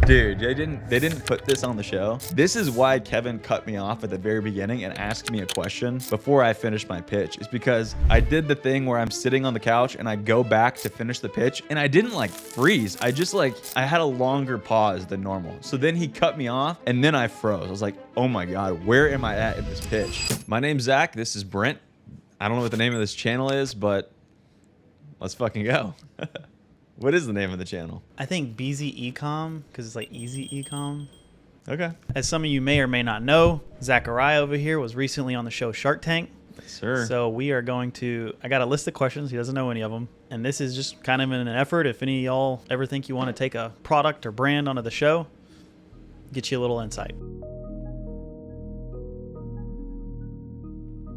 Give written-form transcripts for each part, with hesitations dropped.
Dude, they didn't put this on the show. This is why Kevin cut me off at the very beginning and asked me a question before I finished my pitch. It's because I did the thing where I'm sitting on the couch and I go back to finish the pitch and I didn't like freeze. I just I had a longer pause than normal. So then he cut me off and then I froze. I was like, oh my God, where am I at in this pitch? My name's Zach. This is Brent. I don't know what the name of this channel is, but let's fucking go. What is the name of the channel? I think BZ Ecom, because it's like easy ecom. Okay. As some of you may or may not know, Zachariah over here was recently on the show Shark Tank. Yes, sir. So we are going to, I got a list of questions. He doesn't know any of them. And this is just kind of in an effort. If any of y'all ever think you want to take a product or brand onto the show, get you a little insight.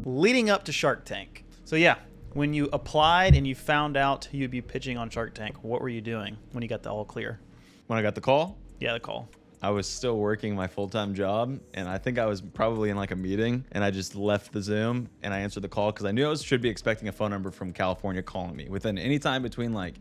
Leading up to Shark Tank. So yeah. When you applied and you found out you'd be pitching on Shark Tank, what were you doing when you got the all clear? When I got the call? Yeah, the call. I was still working my full-time job, and I think I was probably in like a meeting, and I just left the Zoom, and I answered the call because I knew I should be expecting a phone number from California calling me within any time between like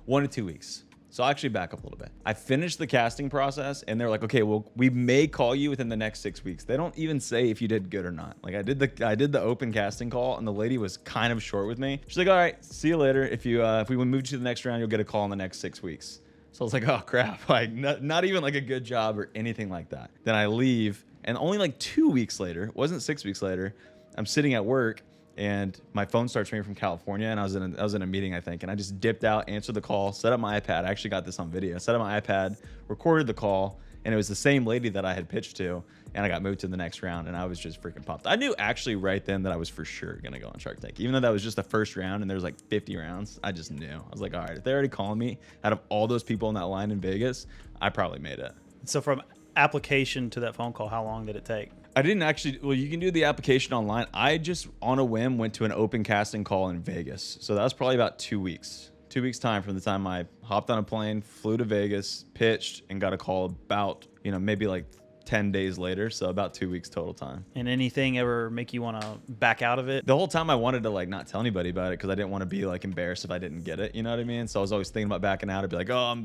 1 to 2 weeks. So I'll actually back up a little bit. I finished the casting process and they're like, okay, well, we may call you within the next 6 weeks. They don't even say if you did good or not. Like I did the open casting call and the lady was kind of short with me. She's like, all right, see you later. If we move you to the next round, you'll get a call in the next 6 weeks. So I was like, oh crap, like not even like a good job or anything like that. Then I leave and only like 2 weeks later, it wasn't 6 weeks later, I'm sitting at work and my phone starts ringing from California, and I was in a meeting, I think, and I just dipped out, answered the call, set up my iPad. I actually got this on video. Set up my iPad, recorded the call, and it was the same lady that I had pitched to, and I got moved to the next round, and I was just freaking pumped. I knew actually right then that I was for sure gonna go on Shark Tank, even though that was just the first round, and there's like 50 rounds. I just knew. I was like, all right, if they're already calling me, out of all those people in that line in Vegas, I probably made it. So from application to that phone call, how long did it take? I didn't actually, well, you can do the application online. I just, on a whim, went to an open casting call in Vegas. So that was probably about 2 weeks. 2 weeks time from the time I hopped on a plane, flew to Vegas, pitched, and got a call about, maybe like 10 days later. So about 2 weeks total time. And anything ever make you want to back out of it? The whole time I wanted to like not tell anybody about it because I didn't want to be like embarrassed if I didn't get it. You know what I mean? So I was always thinking about backing out. I'd be like, oh,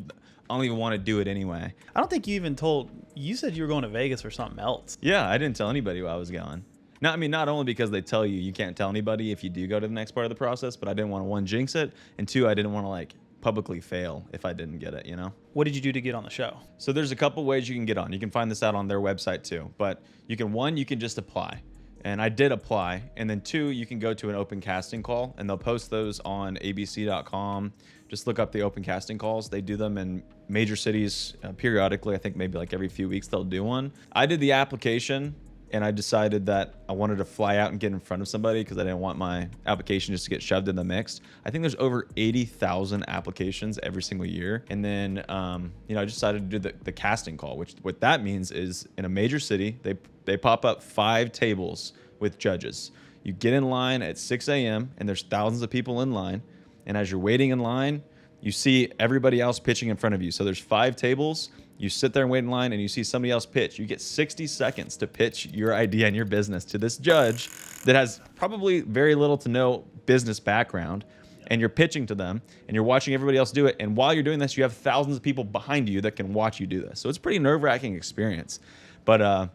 I don't even want to do it anyway. I don't think you even told, you said you were going to Vegas for something else. Yeah, I didn't tell anybody where I was going. Not only because they tell you can't tell anybody if you do go to the next part of the process, but I didn't want to, one, jinx it, and two, I didn't want to like publicly fail if I didn't get it, What did you do to get on the show? So there's a couple ways you can get on. You can find this out on their website too, but you can just apply. And I did apply. And then two, you can go to an open casting call and they'll post those on abc.com. Just look up the open casting calls. They do them in major cities periodically. I think maybe like every few weeks they'll do one. I did the application and I decided that I wanted to fly out and get in front of somebody because I didn't want my application just to get shoved in the mix. I think there's over 80,000 applications every single year. And then, I just decided to do the casting call, which what that means is in a major city, they pop up 5 tables with judges. You get in line at 6 a.m. and there's thousands of people in line. And as you're waiting in line, you see everybody else pitching in front of you. So there's 5 tables. You sit there and wait in line and you see somebody else pitch. You get 60 seconds to pitch your idea and your business to this judge that has probably very little to no business background. And you're pitching to them and you're watching everybody else do it. And while you're doing this, you have thousands of people behind you that can watch you do this. So it's a pretty nerve-wracking experience. But I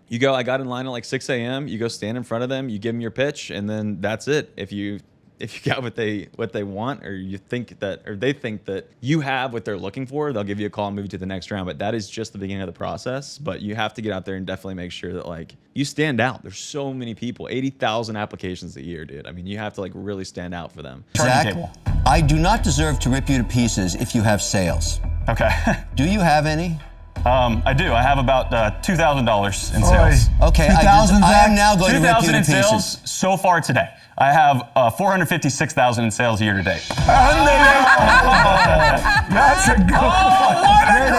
got in line at like 6 a.m. You go stand in front of them, you give them your pitch, and then that's it. If you got what they want, or they think that you have what they're looking for, they'll give you a call and move you to the next round. But that is just the beginning of the process. But you have to get out there and definitely make sure that like you stand out. There's so many people, 80,000 applications a year, dude. I mean, you have to like really stand out for them. Zach, I do not deserve to rip you to pieces if you have sales. Okay. Do you have any? I do. I have about $2,000 in sales. Okay, I am now going to rip you to $2,000 in pieces. sales so far today. I have $456,000 in sales year to date. That's a great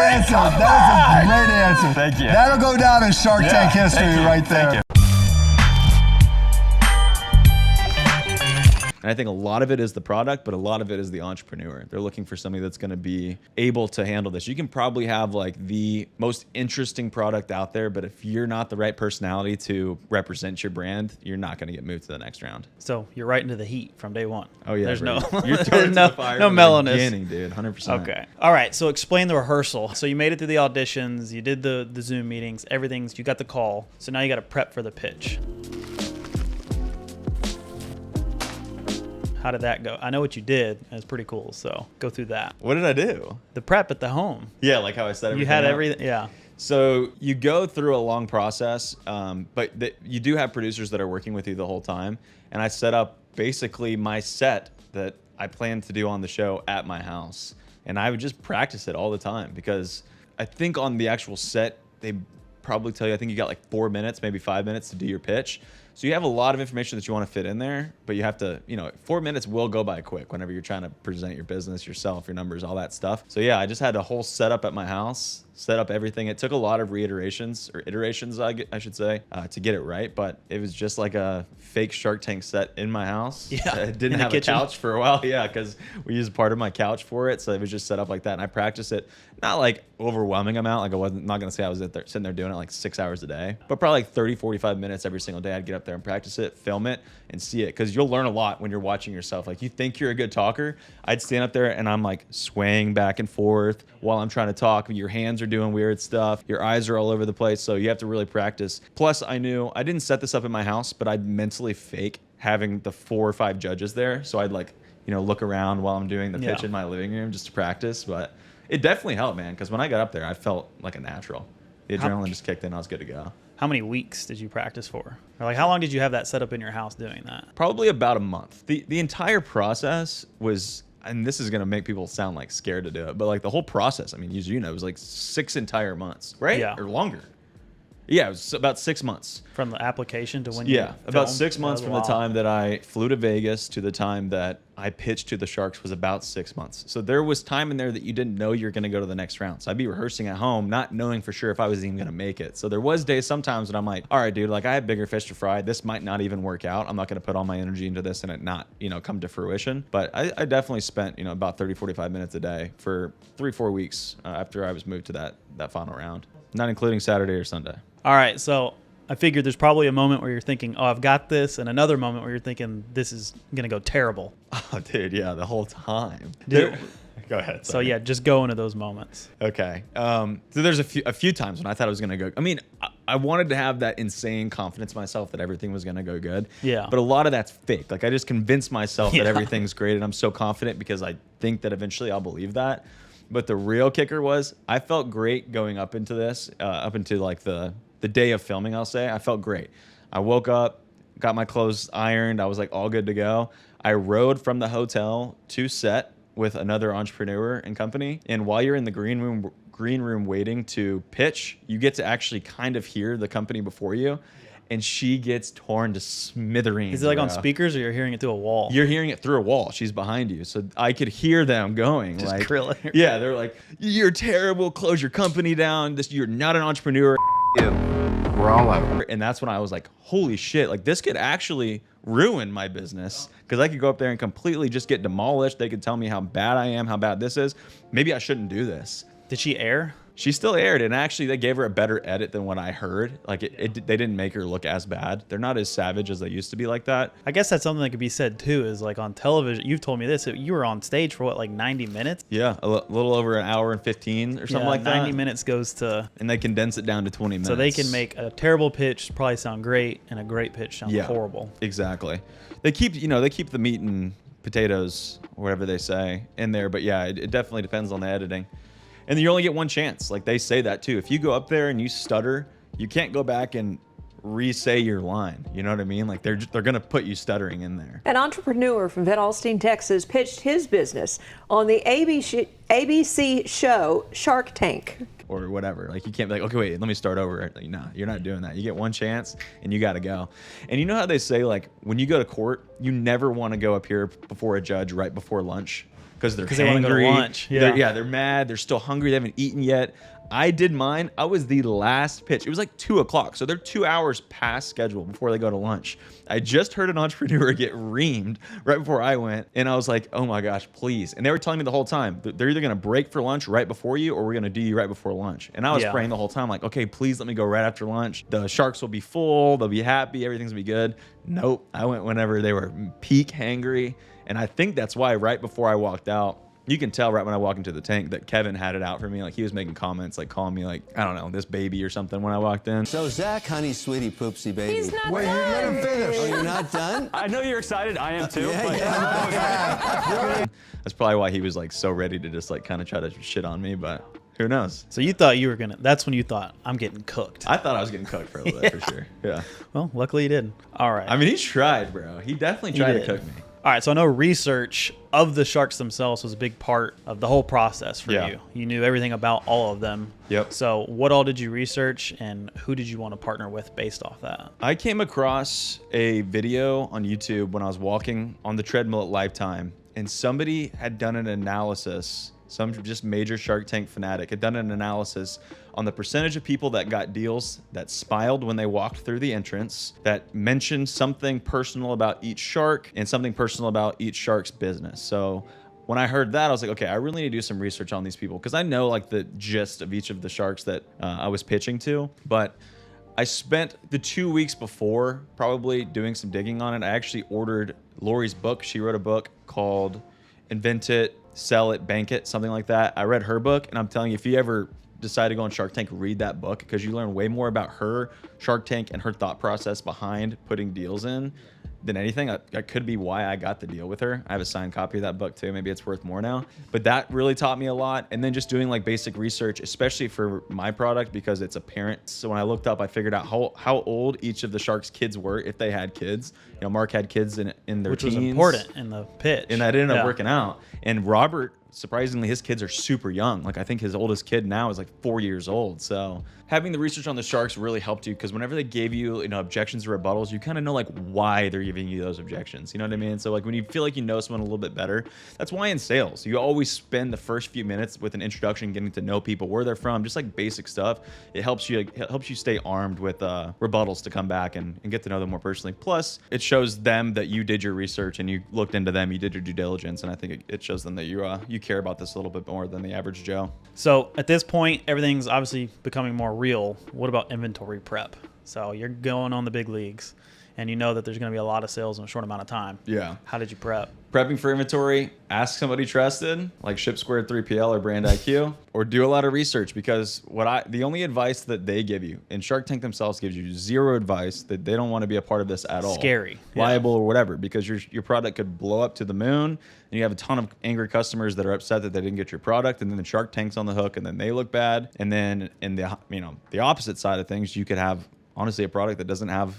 answer. That's a great answer. Thank you. That'll go down in Shark Tank history right there. Thank you. And I think a lot of it is the product, but a lot of it is the entrepreneur. They're looking for somebody that's going to be able to handle this. You can probably have like the most interesting product out there, but if you're not the right personality to represent your brand, you're not going to get moved to the next round. So you're right into the heat from day one. Oh yeah, There's bro. no You're thrown into the fire no from the mellowness. beginning, dude. 100%. Okay. All right. So explain the rehearsal. So you made it through the auditions. You did the Zoom meetings. Everything's. You got the call. So now you got to prep for the pitch. How did that go? I know what you did. It's pretty cool. So go through that. What did I do? The prep at the home. Yeah, like how I said everything. You had up. everything. Yeah. So you go through a long process, but you do have producers that are working with you the whole time. And I set up basically my set that I planned to do on the show at my house. And I would just practice it all the time because I think on the actual set, they probably tell you, I think you got like 4 minutes, maybe 5 minutes to do your pitch. So you have a lot of information that you want to fit in there, but you have to, 4 minutes will go by quick whenever you're trying to present your business, yourself, your numbers, all that stuff. So yeah, I just had a whole setup at my house, set up everything. It took a lot of iterations, I should say, to get it right. But it was just like a fake Shark Tank set in my house. Yeah, I didn't have a couch for a while. Yeah, because we used part of my couch for it. So it was just set up like that. And I practiced it, not like overwhelming amount. Like I'm not going to say I was sitting there doing it like 6 hours a day, but probably like 30, 45 minutes every single day. I'd get up there and practice it, film it, and see it. Because you'll learn a lot when you're watching yourself. Like you think you're a good talker. I'd stand up there and I'm like swaying back and forth while I'm trying to talk. Your hands are doing weird stuff. Your eyes are all over the place. So you have to really practice. Plus I knew I didn't set this up in my house, but I'd mentally fake having the 4 or 5 judges there. So I'd like, look around while I'm doing the pitch in my living room just to practice. But it definitely helped, man. Because when I got up there, I felt like a natural. The adrenaline just kicked in. I was good to go. How many weeks did you practice for? Or like how long did you have that set up in your house doing that? Probably about a month. The entire process was, and this is going to make people sound like scared to do it, but like the whole process, I mean, it was like 6 entire months, right? Yeah. Or longer. Yeah, it was about 6 months. From the application to when you about filmed? 6 months from the time that I flew to Vegas to the time that I pitched to the Sharks was about 6 months. So there was time in there that you didn't know you're going to go to the next round. So I'd be rehearsing at home, not knowing for sure if I was even going to make it. So there was days sometimes when I'm like, all right, dude, like I have bigger fish to fry. This might not even work out. I'm not going to put all my energy into this and it not, come to fruition. But I definitely spent, about 30, 45 minutes a day for 3-4 weeks after I was moved to that final round, not including Saturday or Sunday. All right, so I figured there's probably a moment where you're thinking, oh, I've got this, and another moment where you're thinking, this is going to go terrible. Oh, dude, yeah, the whole time. Dude. Go ahead. So, yeah, just go into those moments. Okay. So there's a few times when I thought it was going to go. I mean, I wanted to have that insane confidence in myself that everything was going to go good. Yeah. But a lot of that's fake. Like, I just convinced myself that everything's great, and I'm so confident because I think that eventually I'll believe that. But the real kicker was I felt great going up into this, up into like the day of filming, I'll say. I felt great. I woke up, got my clothes ironed. I was like all good to go. I rode from the hotel to set with another entrepreneur and company. And while you're in the green room waiting to pitch, you get to actually kind of hear the company before you. And she gets torn to smithereens. Is it like on speakers or you're hearing it through a wall? You're hearing it through a wall. She's behind you. So I could hear them going. Just like, grilling her. Yeah, they're like, you're terrible. Close your company down. You're not an entrepreneur. You. We're all over. And that's when I was like, holy shit, like this could actually ruin my business because I could go up there and completely just get demolished. They could tell me how bad I am, how bad this is. Maybe I shouldn't do this. Did she air? She still aired, and actually they gave her a better edit than what I heard. Like they didn't make her look as bad. They're not as savage as they used to be like that. I guess that's something that could be said too, is like on television, you've told me this, you were on stage for what, like 90 minutes? Yeah, a little over an hour and 15 or something like that. 90 minutes goes to... And they condense it down to 20 minutes. So they can make a terrible pitch probably sound great, and a great pitch sound horrible. Exactly. They keep the meat and potatoes, or whatever they say, in there. But yeah, it definitely depends on the editing. And you only get one chance. Like they say that too. If you go up there and you stutter, you can't go back and re-say your line. You know what I mean? Like they're going to put you stuttering in there. An entrepreneur from Van Alstyne, Texas, pitched his business on the ABC show Shark Tank. Or whatever. Like you can't be like, okay, wait, let me start over. Like, no, you're not doing that. You get one chance and you got to go. And you know how they say, like, when you go to court, you never want to go up here before a judge right before lunch because they want to go to lunch. Yeah. They're mad. They're still hungry. They haven't eaten yet. I did mine. I was the last pitch. It was like 2 o'clock. So they're 2 hours past schedule before they go to lunch. I just heard an entrepreneur get reamed right before I went. And I was like, oh my gosh, please. And they were telling me the whole time, they're either going to break for lunch right before you or we're going to do you right before lunch. And I was praying the whole time, like, okay, please let me go right after lunch. The sharks will be full. They'll be happy. Everything's going to be good. Nope. I went whenever they were peak hangry. And I think that's why right before I walked out, you can tell right when I walk into the tank that Kevin had it out for me. Like he was making comments, like calling me like, I don't know, this baby or something when I walked in. So Zach, honey, sweetie, poopsie, baby. He's not Wait, done. let him finish. Oh, you're not done? I know you're excited. I am too. but- That's probably why he was like so ready to just like kind of try to shit on me, but who knows? So you thought you were gonna. That's when you thought I'm getting cooked. I thought I was getting cooked for a little bit for sure. Yeah. Well, luckily you didn't. All right. I mean, he tried, bro. He definitely tried to did. cook me. All right, so I know research of the sharks themselves was a big part of the whole process for Yeah. you. You knew everything about all of them. Yep. So what all did you research, and who did you want to partner with based off that? I came across a video on YouTube when I was walking on the treadmill at Lifetime, and somebody had done an analysis. Some just major Shark Tank fanatic had done an analysis on the percentage of people that got deals that smiled when they walked through the entrance, that mentioned something personal about each shark and something personal about each shark's business. So when I heard that, I was like, okay, I really need to do some research on these people because I know like the gist of each of the sharks that I was pitching to. But I spent the 2 weeks before probably doing some digging on it. I actually ordered Lori's book. She wrote a book called Invent It, Sell It, Bank It, something like that. I read her book, and I'm telling you, if you ever decide to go on Shark Tank, read that book because you learn way more about her Shark Tank and her thought process behind putting deals in than anything. That could be why I got the deal with her. I have a signed copy of that book too. Maybe it's worth more now. But that really taught me a lot. And then just doing like basic research, especially for my product because it's a parent. So when I looked up, I figured out how old each of the sharks' kids were if they had kids. You know, Mark had kids in their Which teens. was important in the pitch. And that ended up Yeah. working out. And Robert, surprisingly, his kids are super young. Like I think his oldest kid now is like 4 years old. So having the research on the sharks really helped you because whenever they gave you, objections or rebuttals, you kind of know like why they're giving you those objections. You know what I mean? So like when you feel like you know someone a little bit better, that's why in sales, you always spend the first few minutes with an introduction, getting to know people, where they're from, just like basic stuff. It helps you stay armed with rebuttals to come back and get to know them more personally. Plus, it shows them that you did your research and you looked into them, you did your due diligence, and I think it shows them that you care about this a little bit more than the average Joe. So at this point, everything's obviously becoming more real. What about inventory prep? So you're going on the big leagues, and you know that there's going to be a lot of sales in a short amount of time. Yeah. How did you prep? Prepping for inventory, ask somebody trusted, like Ship Squared 3PL or Brand IQ, or do a lot of research because the only advice that they give you, and Shark Tank themselves gives you zero advice that they don't want to be a part of this at all. Scary. Yeah. Liable or whatever, because your product could blow up to the moon and you have a ton of angry customers that are upset that they didn't get your product, and then the Shark Tank's on the hook and then they look bad. And then in the opposite side of things, you could have honestly a product that doesn't have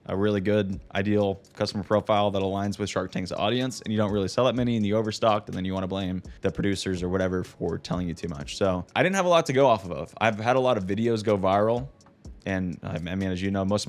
a really good ideal customer profile that aligns with Shark Tank's audience, and you don't really sell that many and you overstocked, and then you want to blame the producers or whatever for telling you too much. So I didn't have a lot to go off of. I've had a lot of videos go viral, and I mean, as you know, most of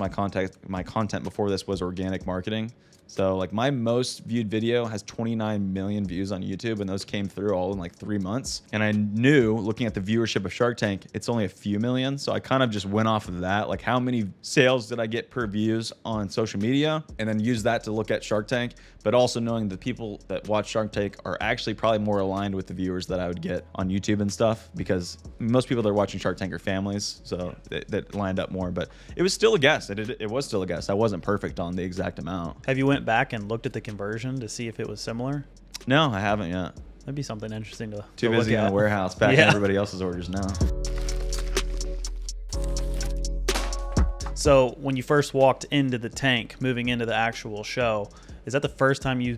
my content before this was organic marketing. So like my most viewed video has 29 million views on YouTube, and those came through all in like 3 months. And I knew, looking at the viewership of Shark Tank, it's only a few million. So I kind of just went off of that. Like how many sales did I get per views on social media, and then use that to look at Shark Tank. But also knowing the people that watch Shark Tank are actually probably more aligned with the viewers that I would get on YouTube and stuff, because most people that are watching Shark Tank are families. So that lined up more, but it was still a guess. It was still a guess. I wasn't perfect on the exact amount. Have you went back and looked at the conversion to see if it was similar? No, I haven't yet. That'd be something interesting to Too look busy in at. the warehouse packing Yeah. everybody else's orders now. So when you first walked into the tank, moving into the actual show, is that the first time you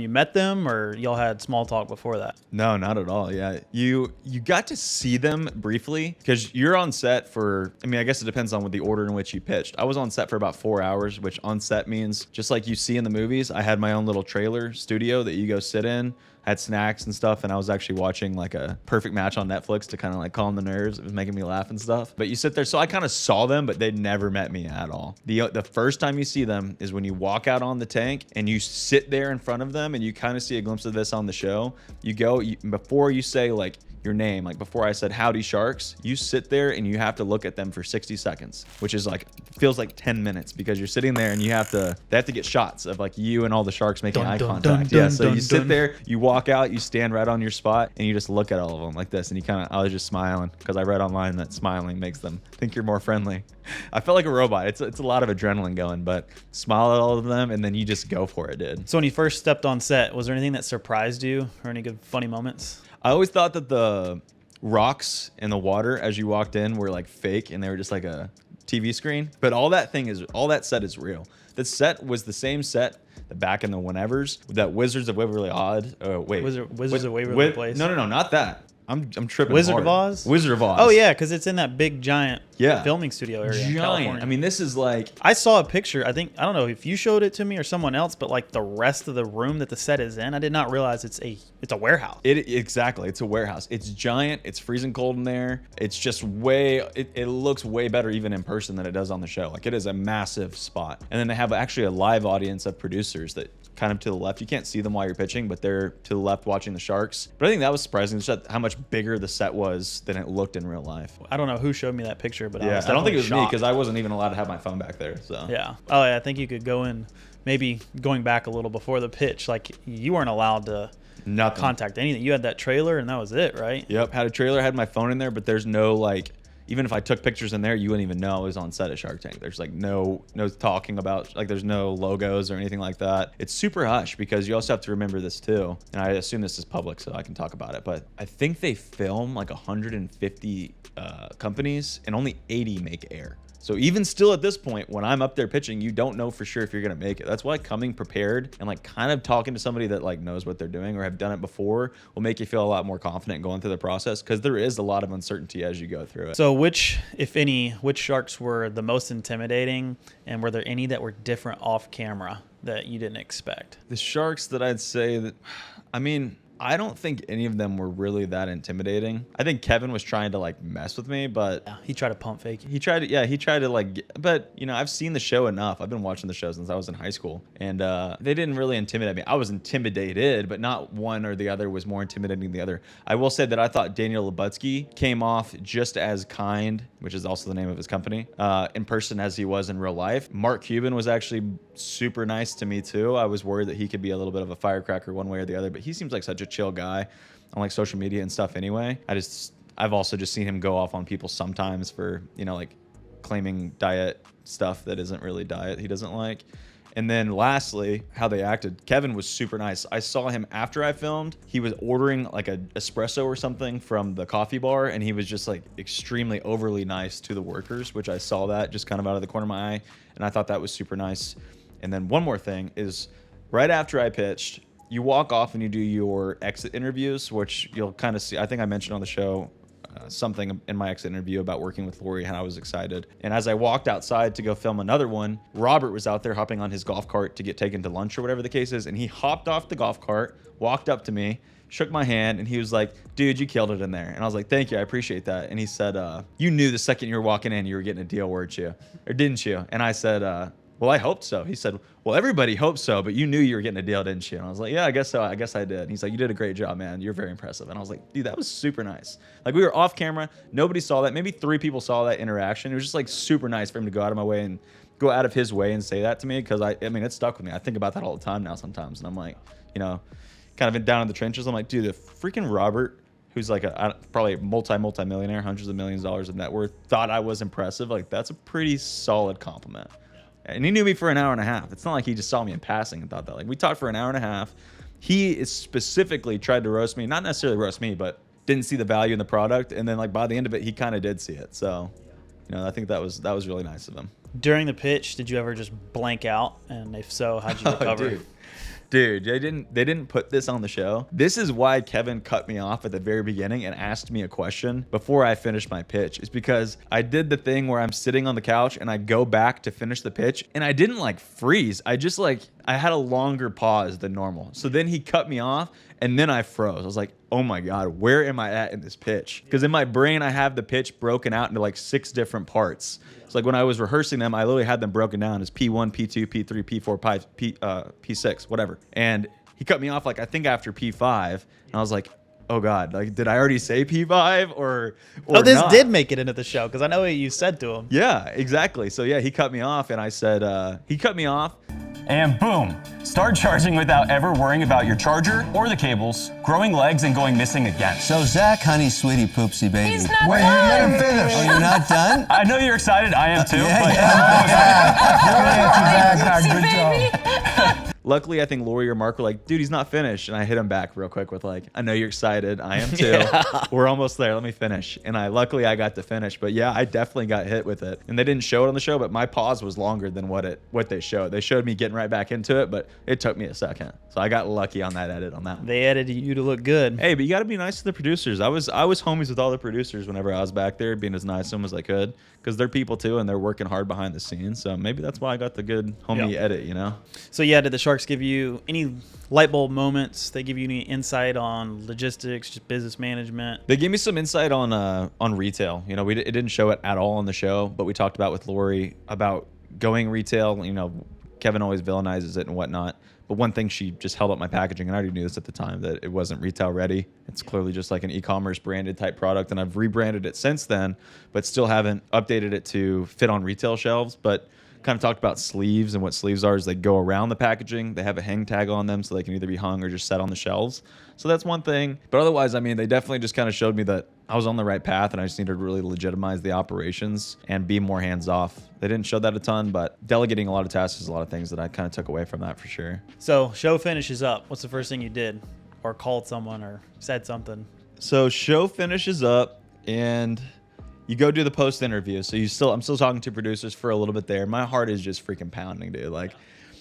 met them, or y'all had small talk before that? No, not at all. Yeah. You got to see them briefly because you're on set for, I mean, I guess it depends on what the order in which you pitched. I was on set for about 4 hours, which on set means just like you see in the movies. I had my own little trailer studio that you go sit in, had snacks and stuff, and I was actually watching like a Perfect Match on Netflix to kind of like calm the nerves. It was making me laugh and stuff. But you sit there, so I kind of saw them, but they never met me at all. The first time you see them is when you walk out on the tank and you sit there in front of them, and you kind of see a glimpse of this on the show. Before you say like, your name, like before I said howdy sharks, you sit there and you have to look at them for 60 seconds, which is like, feels like 10 minutes because you're sitting there and they have to get shots of like you and all the sharks making eye contact. So you sit there, you walk out, you stand right on your spot, and you just look at all of them like this. And you kind of, I was just smiling because I read online that smiling makes them think you're more friendly. I felt like a robot. It's a lot of adrenaline going, but smile at all of them and then you just go for it, dude. So when you first stepped on set, was there anything that surprised you or any good funny moments? I always thought that the rocks in the water as you walked in were like fake and they were just like a TV screen. But all that set is real. The set was the same set back in the whenevers that Wizards of Waverly Odd. Wizards of Waverly Place. No, not that. I'm tripping. Wizard hard. of Oz? Wizard of Oz. Oh yeah, because it's in that big giant Yeah. filming studio area in Giant. California. I mean, this is like I saw a picture. I don't know if you showed it to me or someone else, but like the rest of the room that the set is in, I did not realize it's a warehouse. exactly. It's a warehouse. It's giant. It's freezing cold in there. It's just it looks way better even in person than it does on the show. Like it is a massive spot. And then they have actually a live audience of producers that kind of to the left. You can't see them while you're pitching, but they're to the left watching the sharks. But I think that was surprising just how much bigger the set was than it looked in real life. I don't know who showed me that picture, but Yeah, I I don't think it was me shocked. because I wasn't even allowed to have my phone back there. So Yeah. Oh, yeah. I think you could go in, maybe going back a little before the pitch, like you weren't allowed to nothing. contact anything. You had that trailer and that was it, right? Yep, had a trailer, had my phone in there, but there's no like, even if I took pictures in there, you wouldn't even know I was on set at Shark Tank. There's like no talking about, like there's no logos or anything like that. It's super hush because you also have to remember this too. And I assume this is public so I can talk about it, but I think they film like 150 companies and only 80 make air. So even still at this point, when I'm up there pitching, you don't know for sure if you're going to make it. That's why coming prepared and like kind of talking to somebody that like knows what they're doing or have done it before will make you feel a lot more confident going through the process because there is a lot of uncertainty as you go through it. So which sharks were the most intimidating, and were there any that were different off camera that you didn't expect? The sharks that I'd say that, I mean, I don't think any of them were really that intimidating. I think Kevin was trying to like mess with me, but Yeah, he tried to pump fake you. he tried to like, but you know, I've seen the show enough. I've been watching the show since I was in high school, and they didn't really intimidate me. I was intimidated, but not one or the other was more intimidating than the other. I will say that I thought Daniel Lubutsky came off just as kind, which is also the name of his company, in person as he was in real life. Mark Cuban was actually super nice to me too. I was worried that he could be a little bit of a firecracker one way or the other, but he seems like such a chill guy on like social media and stuff anyway. I've also just seen him go off on people sometimes for, you know, like claiming diet stuff that isn't really diet he doesn't like. And then lastly, how they acted. Kevin was super nice. I saw him after I filmed. He was ordering like a espresso or something from the coffee bar, and he was just like extremely overly nice to the workers, which I saw that just kind of out of the corner of my eye, and I thought that was super nice. And then one more thing is right after I pitched, you walk off and you do your exit interviews, which you'll kind of see. I think I mentioned on the show something in my exit interview about working with Lori and I was excited. And as I walked outside to go film another one, Robert was out there hopping on his golf cart to get taken to lunch or whatever the case is. And he hopped off the golf cart, walked up to me, shook my hand, and he was like, dude, you killed it in there. And I was like, thank you, I appreciate that. And he said, you knew the second you were walking in, you were getting a deal, weren't you? Or didn't you? And I said, well, I hoped so. He said, well, everybody hopes so, but you knew you were getting a deal, didn't you? And I was like, yeah, I guess so. I guess I did. And he's like, you did a great job, man. You're very impressive. And I was like, dude, that was super nice. Like we were off camera. Nobody saw that. Maybe 3 people saw that interaction. It was just like super nice for him to go out of my way and go out of his way and say that to me. Cause I mean, it stuck with me. I think about that all the time now sometimes. And I'm like, you know, kind of down in the trenches. I'm like, dude, the freaking Robert, who's like probably a multi-millionaire, hundreds of millions of dollars of net worth, thought I was impressive. Like that's a pretty solid compliment. And he knew me for an hour and a half. It's not like he just saw me in passing and thought that. Like we talked for an hour and a half. He is specifically tried to roast me, not necessarily roast me, but didn't see the value in the product. And then like by the end of it, he kind of did see it. So, you know, I think that was really nice of him. During the pitch, did you ever just blank out? And if so, how'd you recover? Dude, they didn't put this on the show. This is why Kevin cut me off at the very beginning and asked me a question before I finished my pitch. It's because I did the thing where I'm sitting on the couch and I go back to finish the pitch and I didn't like freeze. I just like, I had a longer pause than normal. So then he cut me off and then I froze. I was like, oh my God, where am I at in this pitch? Because in my brain, I have the pitch broken out into like 6 different parts. It's like when I was rehearsing them, I literally had them broken down as P1, P2, P3, P4, P6, whatever. And he cut me off like I think after P5, and I was like, oh God, like, did I already say P5 or Oh, this not? did make it into the show because I know what you said to him. Yeah, exactly. So yeah, he cut me off, and I said, he cut me off. And boom, start charging without ever worrying about your charger or the cables, growing legs, and going missing again. So Zach, honey, sweetie, poopsie, baby. He's not Wait, done. let him finish. Oh, you're not done? I know you're excited. I am too. Yeah, but Good answer, Zach. Good job. Luckily, I think Lori or Mark were like, dude, he's not finished. And I hit him back real quick with like, I know you're excited. I am too. We're almost there. Let me finish. And luckily I got to finish. But yeah, I definitely got hit with it. And they didn't show it on the show, but my pause was longer than what they showed. They showed me getting right back into it, but it took me a second. So I got lucky on that edit on that one. They edited you to look good. Hey, but you got to be nice to the producers. I was homies with all the producers whenever I was back there, being as nice to them as I could, because they're people too, and they're working hard behind the scenes. So maybe that's why I got the good homie edit, you know? So yeah, did the Sharks give you any light bulb moments? They give you any insight on logistics, just business management? They gave me some insight on retail. You know, it didn't show it at all on the show, but we talked about with Lori about going retail. You know, Kevin always villainizes it and whatnot. But one thing, she just held up my packaging, and I already knew this at the time, that it wasn't retail ready. It's clearly just like an e-commerce branded type product, and I've rebranded it since then, but still haven't updated it to fit on retail shelves. But kind of talked about sleeves, and what sleeves are is they go around the packaging. They have a hang tag on them, so they can either be hung or just set on the shelves. So that's one thing. But otherwise, I mean, they definitely just kind of showed me that I was on the right path, and I just needed to really legitimize the operations and be more hands-off. They didn't show that a ton, but delegating a lot of tasks is a lot of things that I kind of took away from that for sure. So show finishes up. What's the first thing you did, or called someone, or said something? So show finishes up, and you go do the post interview. So I'm still talking to producers for a little bit there. My heart is just freaking pounding, dude. Like,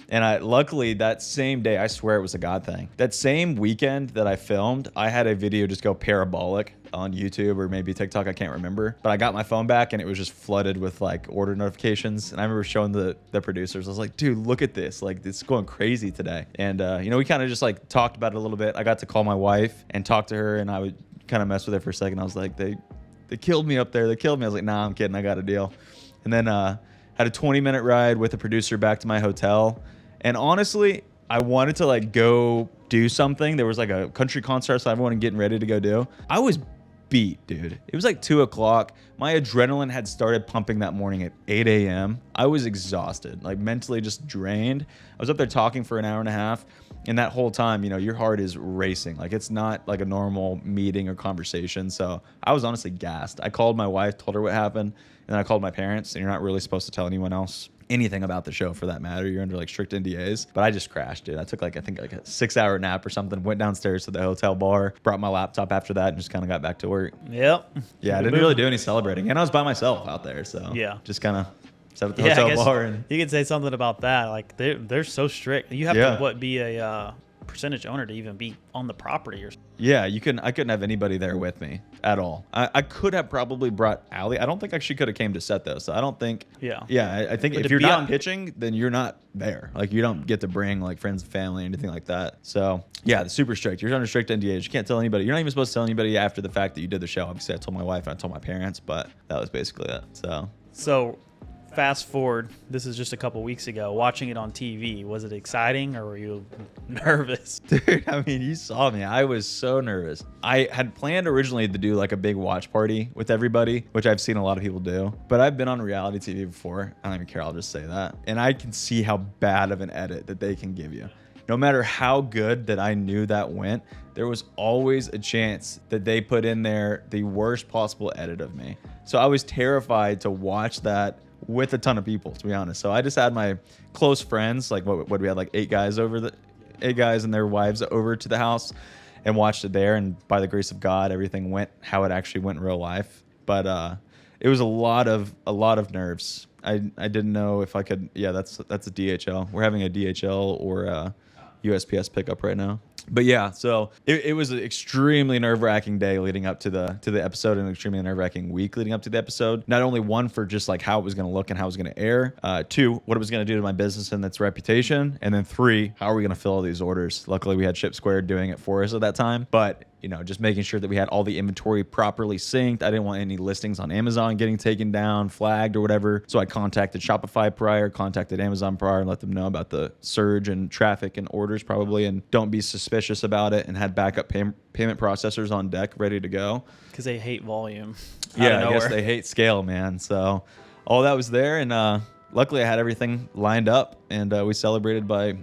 and luckily that same day, I swear it was a God thing. That same weekend that I filmed, I had a video just go parabolic on YouTube or maybe TikTok, I can't remember. But I got my phone back and it was just flooded with like order notifications. And I remember showing the producers, I was like, dude, look at this. Like, it's going crazy today. And, you know, we kind of just like talked about it a little bit. I got to call my wife and talk to her, and I would kind of mess with her for a second. I was like, they killed me up there. They killed me. I was like, nah, I'm kidding. I got a deal. And then had a 20-minute ride with a producer back to my hotel. And honestly, I wanted to like go do something. There was like a country concert, so everyone getting ready to go do. I was beat, dude. It was like 2 o'clock. My adrenaline had started pumping that morning at 8 a.m. I was exhausted, like mentally just drained. I was up there talking for an hour and a half. And that whole time, you know, your heart is racing. Like, it's not like a normal meeting or conversation. So I was honestly gassed. I called my wife, told her what happened, and then I called my parents. And you're not really supposed to tell anyone else anything about the show for that matter. You're under like strict NDAs. But I just crashed, dude. I took like, I think like a 6-hour nap or something, went downstairs to the hotel bar, brought my laptop after that, and just kind of got back to work. Yep. Yeah, I didn't really do any celebrating. And I was by myself out there. So Yeah. just kind of sat at the I hotel guess bar. And you could say something about that. Like they're so strict. You have to be a percentage owner to even be on the property or something. Yeah, I couldn't have anybody there with me at all. I could have probably brought Allie. I don't think she could have came to set though. So I don't think. Yeah. Yeah, I think But if to you're be not on- pitching, then you're not there. Like, you don't get to bring like friends and family or anything like that. So yeah, it's super strict. You're under strict NDAs. You can't tell anybody. You're not even supposed to tell anybody after the fact that you did the show. Obviously, I told my wife and I told my parents, but that was basically it. So fast forward, this is just a couple weeks ago, watching it on TV. Was it exciting or were you nervous? Dude, I mean, you saw me. I was so nervous. I had planned originally to do like a big watch party with everybody, which I've seen a lot of people do. But I've been on reality TV before. I don't even care. I'll just say that. And I can see how bad of an edit that they can give you. No matter how good that I knew that went, there was always a chance that they put in there the worst possible edit of me. So I was terrified to watch that with a ton of people, to be honest. So I just had my close friends, like what we had, like 8 guys and their wives over to the house and watched it there. And by the grace of God, everything went how it actually went in real life. But it was a lot of nerves. I didn't know if I could. Yeah, that's a DHL. We're having a DHL or a USPS pickup right now. But yeah, so it was an extremely nerve-wracking day leading up to the episode, and an extremely nerve-wracking week leading up to the episode. Not only one for just like how it was going to look and how it was going to air, 2, what it was going to do to my business and its reputation, and then 3, how are we going to fill all these orders? Luckily, we had Ship Squared doing it for us at that time. But just making sure that we had all the inventory properly synced. I didn't want any listings on Amazon getting taken down, flagged or whatever. So I contacted Shopify prior, contacted Amazon prior, and let them know about the surge in traffic and orders probably, and don't be suspicious about it, and had backup payment processors on deck ready to go. Because they hate volume. Yeah, I guess they hate scale, man. So all that was there, and luckily I had everything lined up, and we celebrated by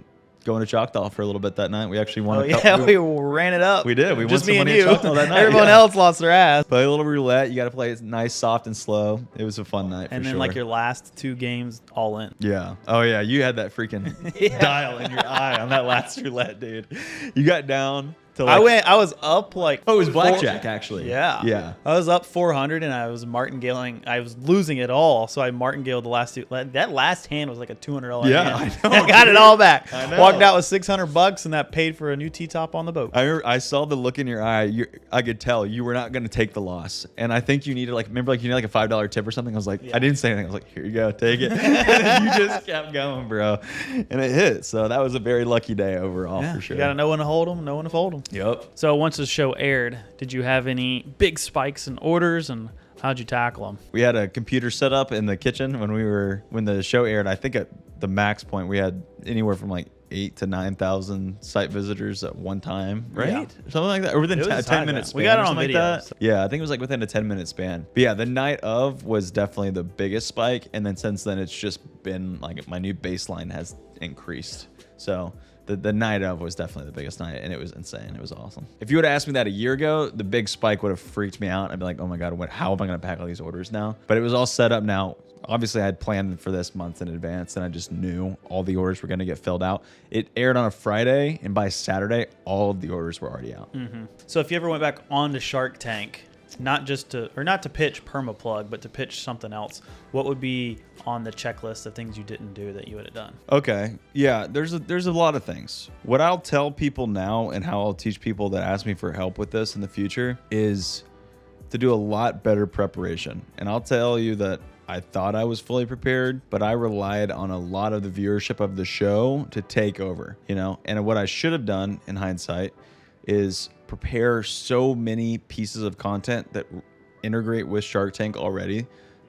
going to Choctaw for a little bit that night. We actually won we ran it up. We did. We won just some me and money you. at Choctaw that night. Everyone else lost their ass. Play a little roulette. You got to play it nice, soft, and slow. It was a fun night. And for then sure. like your last 2 games all in. Yeah. Oh yeah. You had that freaking dial in your eye on that last roulette, dude. You got down to like, I was up like. Oh, it was blackjack actually. Yeah. Yeah. I was up 400 and I was martingaling. I was losing it all, so I martingaled the last 2. That last hand was like a $200 Yeah, hand. I know, I got it all back. I know. Walked out with $600 and that paid for a new T-top on the boat. I saw the look in your eye. I could tell you were not going to take the loss, and I think you needed like you need like a $5 tip or something. I was like, I didn't say anything. I was like, here you go, take it. And you just kept going, bro, and it hit. So that was a very lucky day overall for sure. You got to know when to hold them, know when to fold them. Yep. So once the show aired, did you have any big spikes in orders, and how'd you tackle them? We had a computer set up in the kitchen when the show aired. I think at the max point we had anywhere from like 8,000 to 9,000 site visitors at one time, right? Yeah. Something like that, or within It was a 10 high, minute man. span. We got it or on something video, like that. so- Yeah, I think it was like within a 10-minute span. But yeah, the night of was definitely the biggest spike, and then since then it's just been like my new baseline has increased. So the night of was definitely the biggest night, and it was insane. It was awesome. If you would have asked me that a year ago, the big spike would have freaked me out. I'd be like, oh my God, how am I going to pack all these orders now? But it was all set up now. Obviously, I had planned for this month in advance, and I just knew all the orders were going to get filled out. It aired on a Friday, and by Saturday, all of the orders were already out. So if you ever went back onto Shark Tank, not to pitch Permaplug, but to pitch something else, what would be on the checklist of things you didn't do that you would have done? Okay. Yeah, there's a lot of things. What I'll tell people now and how I'll teach people that ask me for help with this in the future is to do a lot better preparation. And I'll tell you that I thought I was fully prepared, but I relied on a lot of the viewership of the show to take over, And what I should have done in hindsight is prepare so many pieces of content that integrate with Shark Tank already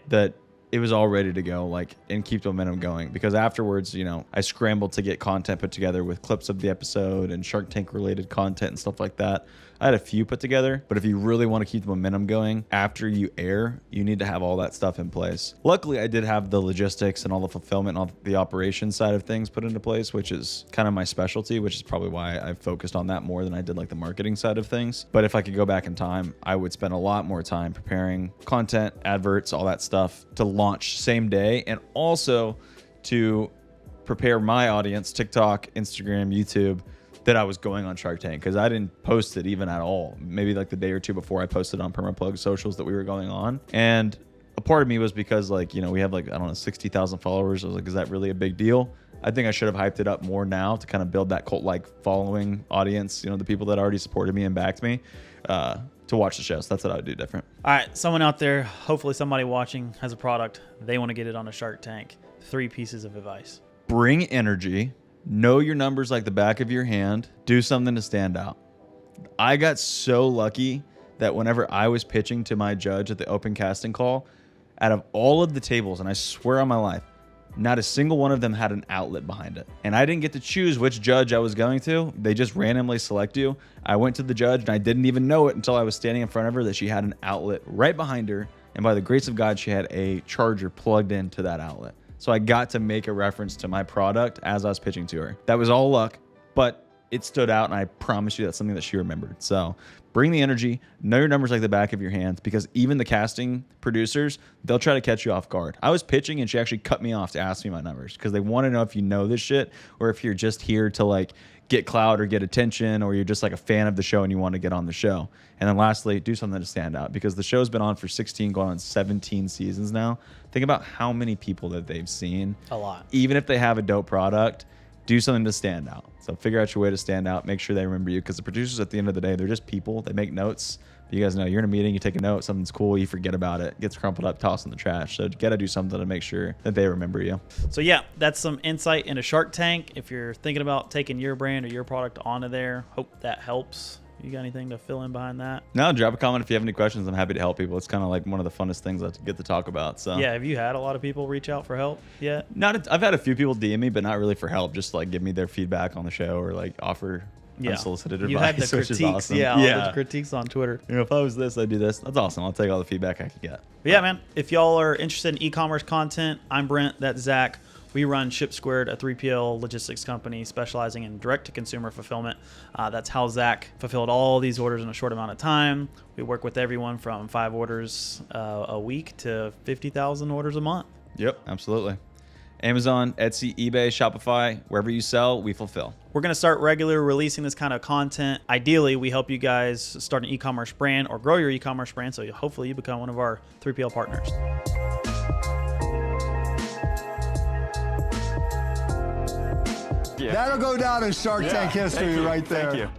that it was all ready to go, and keep the momentum going. Because afterwards, I scrambled to get content put together with clips of the episode and Shark Tank related content and stuff like that. I had a few put together, but if you really want to keep the momentum going after you air, you need to have all that stuff in place. Luckily, I did have the logistics and all the fulfillment and all the operations side of things put into place, which is kind of my specialty, which is probably why I focused on that more than I did the marketing side of things. But if I could go back in time, I would spend a lot more time preparing content, adverts, all that stuff to launch same day, and also to prepare my audience, TikTok, Instagram, YouTube, that I was going on Shark Tank, because I didn't post it even at all. Maybe the day or two before I posted on Permaplug socials that we were going on. And a part of me was because we have 60,000 followers. I was like, is that really a big deal? I think I should have hyped it up more now to kind of build that cult-like following audience, the people that already supported me and backed me to watch the show. So that's what I would do different. All right, someone out there, hopefully somebody watching has a product. They want to get it on a Shark Tank. 3 pieces of advice. Bring energy. Know your numbers like the back of your hand. Do something to stand out. I got so lucky that whenever I was pitching to my judge at the open casting call, out of all of the tables, and I swear on my life, not a single one of them had an outlet behind it. And I didn't get to choose which judge I was going to. They just randomly select you. I went to the judge, and I didn't even know it until I was standing in front of her that she had an outlet right behind her. And by the grace of God, she had a charger plugged into that outlet. So I got to make a reference to my product as I was pitching to her. That was all luck, but it stood out, and I promise you that's something that she remembered. So bring the energy, know your numbers like the back of your hands, because even the casting producers, they'll try to catch you off guard. I was pitching, and she actually cut me off to ask me my numbers, because they want to know if you know this shit or if you're just here to get clout or get attention, or you're just a fan of the show and you want to get on the show. And then lastly, do something to stand out, because the show's been on for 16, going on 17 seasons now. Think about how many people that they've seen. A lot. Even if they have a dope product, do something to stand out. So figure out your way to stand out. Make sure they remember you, because the producers at the end of the day, they're just people. They make notes. You guys know, you're in a meeting, you take a note, something's cool, you forget about it, gets crumpled up, tossed in the trash. So you got to do something to make sure that they remember you. So yeah, that's some insight into Shark Tank. If you're thinking about taking your brand or your product onto there, hope that helps. You got anything to fill in behind that? No, drop a comment if you have any questions. I'm happy to help people. It's kind of like one of the funnest things I get to talk about. So Yeah, have you had a lot of people reach out for help yet? I've had a few people DM me, but not really for help. Just like give me their feedback on the show or like offer unsolicited advice. You had the which critiques, is awesome. yeah, all the critiques on Twitter. You know, if I was this, I'd do this. That's awesome. I'll take all the feedback I can get. But yeah, man, if y'all are interested in e-commerce content, I'm Brent, that's Zach. We run Ship Squared, a 3PL logistics company specializing in direct-to-consumer fulfillment. That's how Zach fulfilled all these orders in a short amount of time. We work with everyone from 5 orders a week to 50,000 orders a month. Yep, absolutely. Amazon, Etsy, eBay, Shopify, wherever you sell, we fulfill. We're going to start regularly releasing this kind of content. Ideally, we help you guys start an e-commerce brand or grow your e-commerce brand, so hopefully you become one of our 3PL partners. That'll go down in Shark Tank history right there. Thank you.